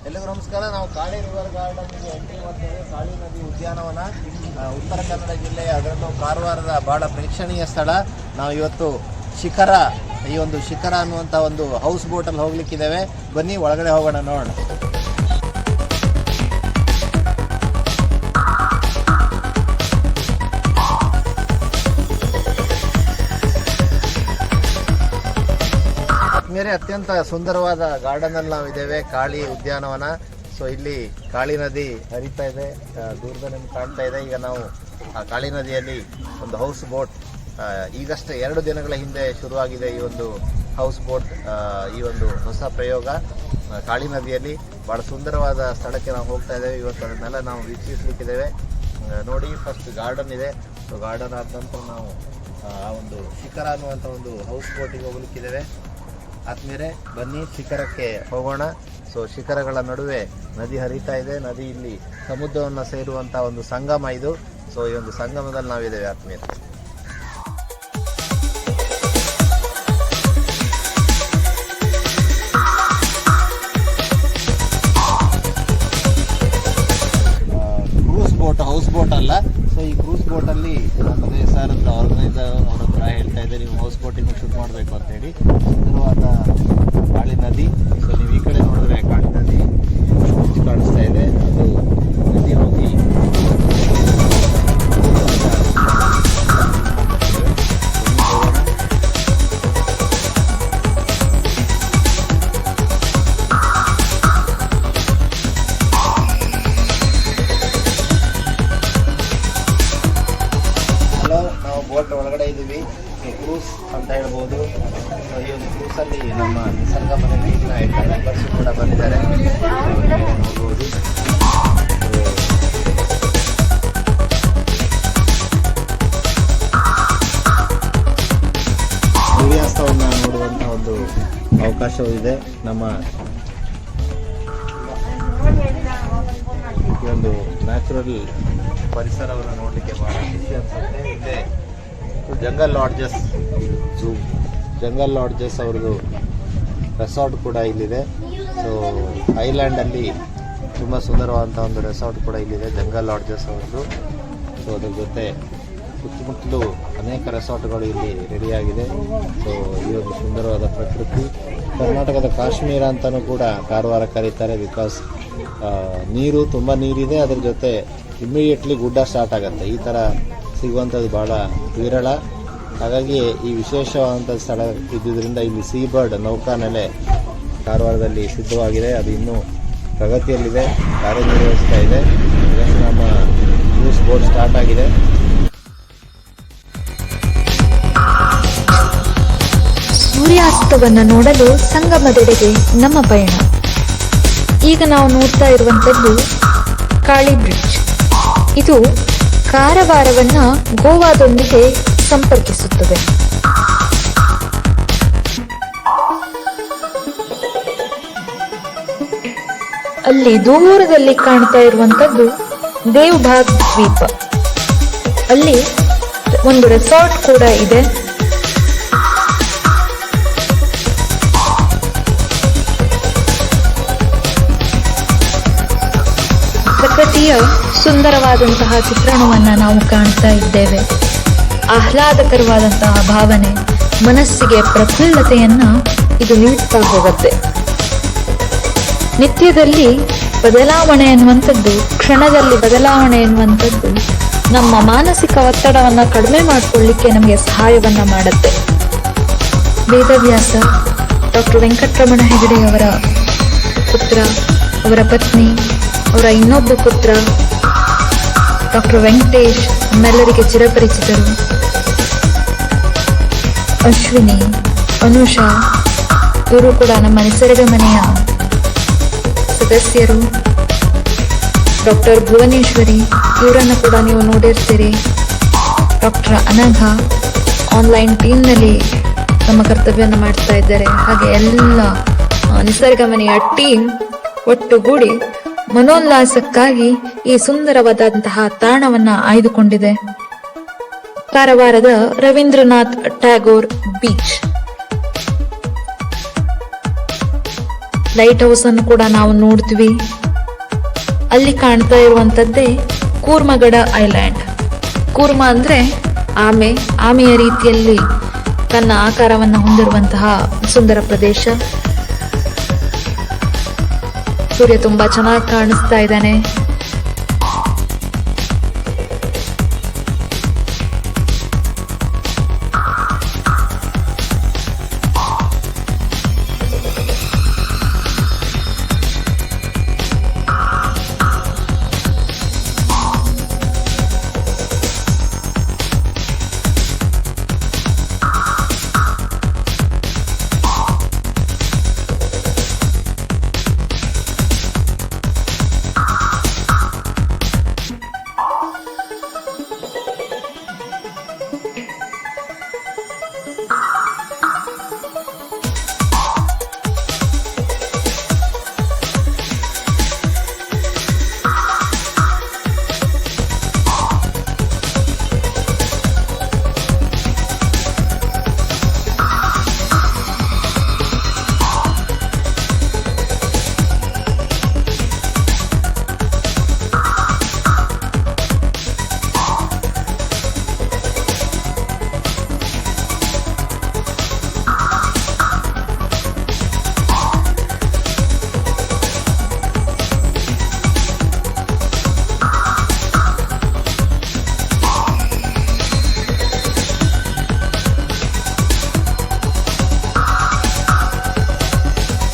ಎಲ್ಲರಿಗೂ ನಮಸ್ಕಾರ. ನಾವು ಕಾಳಿ ರಿವರ್ ಗಾರ್ಡನ್ಗೆ ಎಂಟ್ರಿ ಮಾಡ್ತೇವೆ. ಕಾಳಿ ನದಿ ಉದ್ಯಾನವನ ಉತ್ತರ ಕನ್ನಡ ಜಿಲ್ಲೆ, ಅದರಲ್ಲೂ ಕಾರವಾರದ ಬಹಳ ಪ್ರೇಕ್ಷಣೀಯ ಸ್ಥಳ. ನಾವು ಇವತ್ತು ಶಿಖರ, ಈ ಒಂದು ಶಿಖರ ಅನ್ನುವಂಥ ಒಂದು ಹೌಸ್ ಬೋಟಲ್ಲಿ ಹೋಗ್ಲಿಕ್ಕಿದ್ದೇವೆ. ಬನ್ನಿ ಒಳಗಡೆ ಹೋಗೋಣ, ನೋಡೋಣ. ಮೇರೆ ಅತ್ಯಂತ ಸುಂದರವಾದ ಗಾರ್ಡನ್ ಅಲ್ಲಿ ನಾವಿದ್ದೇವೆ, ಕಾಳಿ ಉದ್ಯಾನವನ. ಸೊ ಇಲ್ಲಿ ಕಾಳಿ ನದಿ ಹರಿತಾ ಇದೆ, ದೂರದಲ್ಲಿ ಕಾಣ್ತಾ ಇದೆ. ಈಗ ನಾವು ಆ ಕಾಳಿ ನದಿಯಲ್ಲಿ ಒಂದು ಹೌಸ್ ಬೋಟ್, ಈಗಷ್ಟೇ 2 ದಿನಗಳ ಹಿಂದೆ ಶುರುವಾಗಿದೆ ಈ ಒಂದು ಹೌಸ್ ಬೋಟ್. ಈ ಒಂದು ಹೊಸ ಪ್ರಯೋಗ ಕಾಳಿ ನದಿಯಲ್ಲಿ ಬಹಳ ಸುಂದರವಾದ ಸ್ಥಳಕ್ಕೆ ನಾವು ಹೋಗ್ತಾ ಇದ್ದೇವೆ. ಇವತ್ತು ಅದನ್ನೆಲ್ಲ ನಾವು ವೀಕ್ಷಿಸಲಿಕ್ಕಿದ್ದೇವೆ. ನೋಡಿ, ಫಸ್ಟ್ ಗಾರ್ಡನ್ ಇದೆ. ಸೊ ಗಾರ್ಡನ್ ಆದ ನಂತರ ನಾವು ಆ ಒಂದು ಶಿಖರ ಅನ್ನುವಂಥ ಒಂದು ಹೌಸ್ ಬೋಟಿಗೆ ಹೋಗ್ಲಿಕ್ಕಿದ್ದೇವೆ. ಆದ್ಮೇಲೆ ಬನ್ನಿ ಶಿಖರಕ್ಕೆ ಹೋಗೋಣ. ಸೊ ಶಿಖರಗಳ ನಡುವೆ ನದಿ ಹರಿತಾ ಇದೆ. ನದಿ ಇಲ್ಲಿ ಸಮುದ್ರವನ್ನು ಸೇರುವಂಥ ಒಂದು ಸಂಗಮ ಇದು. ಸೊ ಈ ಒಂದು ಸಂಗಮದಲ್ಲಿ ನಾವಿದ್ದೇವೆ ಆದ್ಮೇಲೆ. ಕ್ರೂಸ್ ಬೋಟ್, ಹೌಸ್ ಬೋಟ್ ಅಲ್ಲ. ಸೊ ಈ ಕ್ರೂಸ್ ಬೋಟಲ್ಲಿ ನಮ್ಮದೇ ಸರ್ ಅಂತ ಆರ್ಗನೈಸರ್ ಅವ್ರ ಹತ್ರ ಹೇಳ್ತಾ ಇದ್ದೆ, ನೀವು ಹೌಸ್ ಬೋಟಿಂಗ್ ಶುರು ಮಾಡಬೇಕು ಅಂತ ಹೇಳಿ. ಸುಂದರವಾದ ಕಾಳಿ ನದಿ. ಸೊ ನೀವು ಈ ಕಡೆ ನೋಡಿದ್ರೆ ಕಾಳಿ ನದಿ ಕಾಣಿಸ್ತಾ ಇದೆ. ಅದು ನದಿ ಹೋಗಿ ಬೋಟ್ ಒಳಗಡೆ ಇದ್ದೀವಿ. ಕ್ರೂಸ್ ಅಂತ ಹೇಳ್ಬೋದು. ಈ ಒಂದು ಕ್ರೂಸಲ್ಲಿ ನಮ್ಮ ನಿಸರ್ಗ ಮನೆ ನೀರಿನ ಮೆಂಬರ್ಸ್ ಕೂಡ ಬಂದಿದ್ದಾರೆ, ನೋಡ್ಬೋದು. ಸೂರ್ಯಾಸ್ತವನ್ನು ನೋಡುವಂಥ ಒಂದು ಅವಕಾಶವೂ ಇದೆ. ನಮ್ಮ ಈ ಒಂದು ನ್ಯಾಚುರಲ್ ಪರಿಸರವನ್ನು ನೋಡಲಿಕ್ಕೆ ಬಹಳ ಖುಷಿ ಅನಿಸುತ್ತೆ. ಇದೆ ಜಂಗಲ್ ಲಾಡ್ಜಸ್ ಅವ್ರದ್ದು ರೆಸಾರ್ಟ್ ಕೂಡ ಇಲ್ಲಿದೆ. ಸೊ ಐಲ್ಯಾಂಡಲ್ಲಿ ತುಂಬ ಸುಂದರವಾದಂಥ ಒಂದು ರೆಸಾರ್ಟ್ ಕೂಡ ಇಲ್ಲಿದೆ, ಜಂಗಲ್ ಲಾಡ್ಜಸ್ ಅವ್ರದ್ದು. ಸೊ ಅದ್ರ ಜೊತೆ ಸುತ್ತಮುತ್ತಲು ಅನೇಕ ರೆಸಾರ್ಟ್ಗಳು ಇಲ್ಲಿ ರೆಡಿಯಾಗಿದೆ. ಸೊ ಈ ಒಂದು ಸುಂದರವಾದ ಪ್ರಕೃತಿ. ಕರ್ನಾಟಕದ ಕಾಶ್ಮೀರ ಅಂತಲೂ ಕೂಡ ಕಾರವಾರ ಕರೀತಾರೆ. ಬಿಕಾಸ್ ನೀರು ತುಂಬ ನೀರಿದೆ, ಅದ್ರ ಜೊತೆ ಇಮ್ಮಿಡಿಯೇಟ್ಲಿ ಗುಡ್ಡ ಸ್ಟಾರ್ಟ್ ಆಗುತ್ತೆ. ಈ ಥರ ಸಿಗುವಂಥದ್ದು ಭಾಳ ವಿರಳ. ಹಾಗಾಗಿ ಈ ವಿಶೇಷವಾದಂಥ ಸ್ಥಳ ಇದ್ದುದರಿಂದ ಇಲ್ಲಿ ಸೀ ಬರ್ಡ್ ನೌಕಾನೆಲೆ ಕಾರವಾರದಲ್ಲಿ ಸಿದ್ಧವಾಗಿದೆ. ಅದು ಇನ್ನೂ ಪ್ರಗತಿಯಲ್ಲಿದೆ, ಕಾರ್ಯನಿರ್ವಹಿಸ್ತಾ ಇದೆ. ಇದನ್ನು ನಮ್ಮ ಕ್ರೂಸ್ ಬೋಟ್ ಸ್ಟಾರ್ಟ್ ಆಗಿದೆ. ಸೂರ್ಯಾಸ್ತವನ್ನು ನೋಡಲು ಸಂಗಮದೆಡೆಗೆ ನಮ್ಮ ಪಯಣ. ಈಗ ನಾವು ನೋಡ್ತಾ ಇರುವಂಥದ್ದು ಕಾಳಿ ಬ್ರಿಡ್ಜ್. ಇದು ಕಾರವಾರವನ್ನ ಗೋವಾದೊಂದಿಗೆ ಸಂಪರ್ಕಿಸುತ್ತದೆ. ಅಲ್ಲಿ ದೂರದಲ್ಲಿ ಕಾಣ್ತಾ ಇರುವಂತದ್ದು ದೇವ್ಭಾಗ್ ದ್ವೀಪ. ಅಲ್ಲಿ ಒಂದು ರೆಸಾರ್ಟ್ ಕೂಡ ಇದೆ. ಪ್ರಕೃತಿಯ ಸುಂದರವಾದಂತಹ ಚಿತ್ರಣವನ್ನ ನಾವು ಕಾಣ್ತಾ ಇದ್ದೇವೆ. ಆಹ್ಲಾದಕರವಾದಂತಹ ಭಾವನೆ, ಮನಸ್ಸಿಗೆ ಪ್ರಫುಲ್ಲತೆಯನ್ನ ಇದು ನೀಡ್ತಾ ಹೋಗುತ್ತೆ. ನಿತ್ಯದಲ್ಲಿ ಬದಲಾವಣೆ ಎನ್ನುವಂಥದ್ದು, ಕ್ಷಣದಲ್ಲಿ ಬದಲಾವಣೆ ಎನ್ನುವಂಥದ್ದು ನಮ್ಮ ಮಾನಸಿಕ ಒತ್ತಡವನ್ನ ಕಡಿಮೆ ಮಾಡಿಕೊಳ್ಳಿಕ್ಕೆ ನಮಗೆ ಸಹಾಯವನ್ನ ಮಾಡುತ್ತೆ. ವೇದವ್ಯಾಸ ಡಾಕ್ಟರ್ ವೆಂಕಟರಮಣ ಹೆಗಡೆ ಅವರ ಪುತ್ರ, ಅವರ ಪತ್ನಿ, ಅವರ ಇನ್ನೊಬ್ಬ ಪುತ್ರ ಡಾಕ್ಟರ್ ವೆಂಕಟೇಶ್ ನಮ್ಮೆಲ್ಲರಿಗೆ ಚಿರಪರಿಚಿತರು. ಅಶ್ವಿನಿ, ಅನುಷಾ ಇವರು ಕೂಡ ನಮ್ಮ ನಿಸರ್ಗ ಮನೆಯ ಸದಸ್ಯರು. ಡಾಕ್ಟರ್ ಭುವನೇಶ್ವರಿ ಇವರನ್ನು ಕೂಡ ನೀವು ನೋಡಿರ್ತೀರಿ. ಡಾಕ್ಟರ್ ಅನಘ ಆನ್ಲೈನ್ ಟೀಮ್ನಲ್ಲಿ ನಮ್ಮ ಕರ್ತವ್ಯವನ್ನು ಮಾಡ್ತಾ ಇದ್ದಾರೆ. ಹಾಗೆ ಎಲ್ಲ ನಿಸರ್ಗ ಮನೆಯ ಟೀಮ್ ಒಟ್ಟುಗೂಡಿ ಮನೋಲ್ಲಾಸಕ್ಕಾಗಿ ಈ ಸುಂದರವಾದಂತಹ ತಾಣವನ್ನ ಆಯ್ದುಕೊಂಡಿದೆ. ಕಾರವಾರದ Rabindranath Tagore beach. Lighthouse ಅನ್ನು ಕೂಡ ನಾವು ನೋಡ್ತೀವಿ. ಅಲ್ಲಿ ಕಾಣ್ತಾ ಇರುವಂತದ್ದೇ ಕೂರ್ಮಗಡ ಐಲ್ಯಾಂಡ್. ಕೂರ್ಮ ಅಂದ್ರೆ ಆಮೆಯ ರೀತಿಯಲ್ಲಿ ತನ್ನ ಆಕಾರವನ್ನು ಹೊಂದಿರುವಂತಹ ಸುಂದರ ಪ್ರದೇಶ. ಸೂರ್ಯ ತುಂಬಾ ಚೆನ್ನಾಗಿ ಕಾಣಿಸ್ತಾ ಇದ್ದಾನೆ.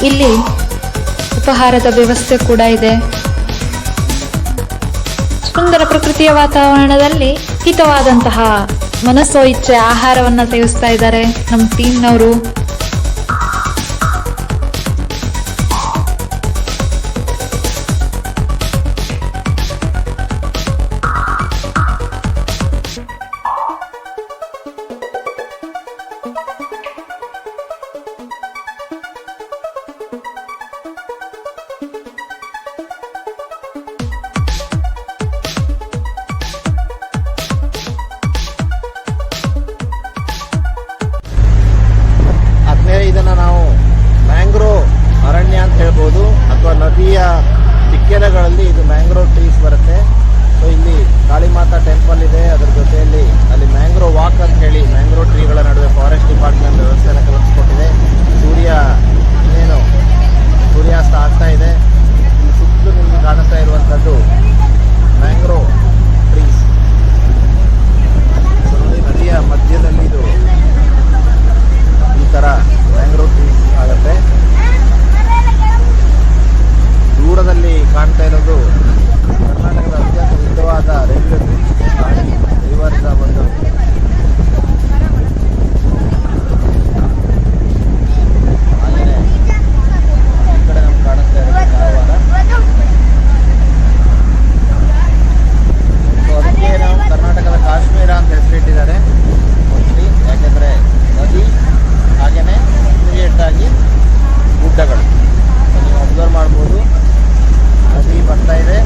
ಇಲ್ಲಿ ಉಪಹಾರದ ವ್ಯವಸ್ಥೆ ಕೂಡ ಇದೆ. ಸುಂದರ ಪ್ರಕೃತಿಯ ವಾತಾವರಣದಲ್ಲಿ ಹಿತವಾದಂತಹ ಮನಸ್ಸೋ ಇಚ್ಛೆ ಆಹಾರವನ್ನ ಸೇವಿಸ್ತಾ ಇದ್ದಾರೆ ನಮ್ಮ ಟೀಮ್ನವರು. ಇದನ್ನ ನಾವು ಮ್ಯಾಂಗ್ರೋವ್ ಅರಣ್ಯ ಅಂತ ಹೇಳ್ಬೋದು, ಅಥವಾ ನದಿಯ ಇಕ್ಕೆಲಗಳಲ್ಲಿ ಇದು ಮ್ಯಾಂಗ್ರೋವ್ ಟ್ರೀಸ್ ಬರುತ್ತೆ. ಸೊ ಇಲ್ಲಿ ಕಾಳಿ ಮಾತಾ ಟೆಂಪಲ್ ಇದೆ, ಅದರ ಜೊತೆಯಲ್ಲಿ ಅಲ್ಲಿ ಮ್ಯಾಂಗ್ರೋವ್ ವಾಕ್ ಅಂತ ಹೇಳಿ ಮ್ಯಾಂಗ್ರೋವ್ ಟ್ರೀಗಳ ನಡುವೆ ಫಾರೆಸ್ಟ್ ಡಿಪಾರ್ಟ್ಮೆಂಟ್ ವ್ಯವಸ್ಥೆಯನ್ನು ಕಲ್ಪಿಸ್ಕೊಟ್ಟಿದೆ. ಸೂರ್ಯಾಸ್ತ ಆಗ್ತಾ ಇದೆ. ಇಲ್ಲಿ ಸುತ್ತಲೂ ನಿಮಗೆ ಕಾಣಿಸ್ತಾ ಇರುವಂಥದ್ದು ಮ್ಯಾಂಗ್ರೋವ್ ಟ್ರೀಸ್. ನೋಡಿ, ನದಿಯ ಮಧ್ಯದಲ್ಲಿ ಇದು ಈ ಥರ ಮ್ಯಾಂಗ್ರೋವ್ ಟ್ರೀಸ್ ಆಗುತ್ತೆ. ದೂರದಲ್ಲಿ ಕಾಣ್ತಾ ಇರೋದು ಕರ್ನಾಟಕದ ಅತ್ಯಂತ ಉದ್ದವಾದ ರೈಲ್ವೆ ಬ್ರಿಡ್ಜ್, ಕಾಳಿ ರಿವರ್ನ ಒಂದು ಹಾಗೆಯೇ ಈ ಕಡೆ ನಮ್ಗೆ ಕಾಣಿಸ್ತಾ ಇರೋದು ಕಾರವಾರ. ಸೊ ಅದಕ್ಕೆ ನಾವು ಕರ್ನಾಟಕದ ಕಾಶ್ಮೀರ ಅಂತ ಹೆಸರಿಟ್ಟಿದ್ದಾರೆ ಮೋಸ್ಟ್ಲಿ, ಯಾಕೆಂದರೆ ನದಿ ಹಾಗೆಯೇ ಇಮಿಡಿಯೇಟಾಗಿ ಗುಡ್ಡಗಳು. ನೀವು ಅಬ್ಸರ್ವ್ ಮಾಡ್ಬೋದು, ನದಿ ಬರ್ತಾ ಇದೆ,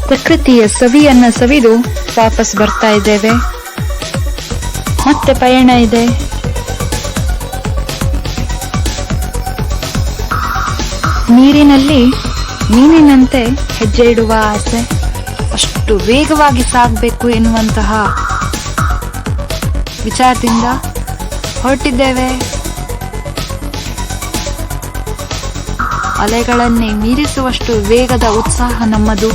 ಪ್ರಕೃತಿಯ ಸವಿಯನ್ನ ಸವಿದು ವಾಪಸ್ ಬರ್ತಾ ಇದ್ದೇವೆ. ಮತ್ತೆ ಪಯಣ ಇದೆ. ನೀರಿನಲ್ಲಿ ಮೀನಿನಂತೆ ಹೆಜ್ಜೆ ಇಡುವ ಆಸೆ, ಅಷ್ಟು ವೇಗವಾಗಿ ಸಾಗಬೇಕು ಎನ್ನುವಂತಹ ವಿಚಾರದಿಂದ ಹೊರಟಿದ್ದೇವೆ. ಅಲೆಗಳನ್ನೇ ಮೀರಿಸುವಷ್ಟು ವೇಗದ ಉತ್ಸಾಹ ನಮ್ಮದು.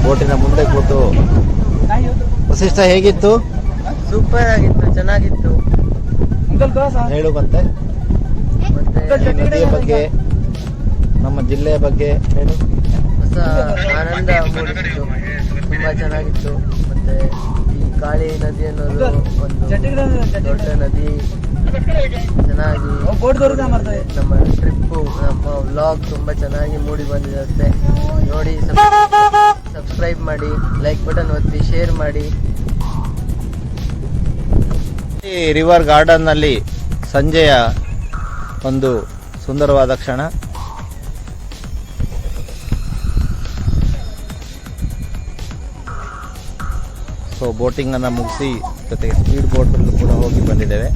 ಬೋಟಿನ ಮುಂದೆ ಕೂತು ವಸಿಷ್ಠ ಹೇಗಿತ್ತು? ಸೂಪರ್ ಆಗಿತ್ತು, ಚೆನ್ನಾಗಿತ್ತು. ಹೇಳು ಮತ್ತೆ ಈ ನದಿಯ ಬಗ್ಗೆ, ನಮ್ಮ ಜಿಲ್ಲೆಯ ಬಗ್ಗೆ ಹೇಳು. ಹೊಸ ಆನಂದ ಮೂಡಿಸಿತು, ತುಂಬಾ ಚೆನ್ನಾಗಿತ್ತು. ಮತ್ತೆ ಈ ಕಾಳಿ ನದಿ ಅನ್ನೋದು ಒಂದು ದೊಡ್ಡ ನದಿ, ಚೆನ್ನಾಗಿ ನಮ್ಮ ಟ್ರಿಪ್ಪು, ನಮ್ಮ ವ್ಲಾಗ್ ತುಂಬಾ ಚೆನ್ನಾಗಿ ಮೂಡಿ ಬಂದಿರುತ್ತೆ. ನೋಡಿ, ಸಬ್ಸ್ಕ್ರೈಬ್ ಮಾಡಿ, ಲೈಕ್ ಬಟನ್ ಒತ್ತಿ, ಶೇರ್ ಮಾಡಿ. ಈ ರಿವರ್ ಗಾರ್ಡನ್ ನಲ್ಲಿ ಸಂಜೆಯ ಒಂದು ಸುಂದರವಾದ ಕ್ಷಣ. ಸೊ ಬೋಟಿಂಗ್ ಅನ್ನ ಮುಗಿಸಿ ಜೊತೆಗೆ ಸ್ಪೀಡ್ ಬೋಟ್ ಕೂಡ ಹೋಗಿ ಬಂದಿದ್ದೇವೆ.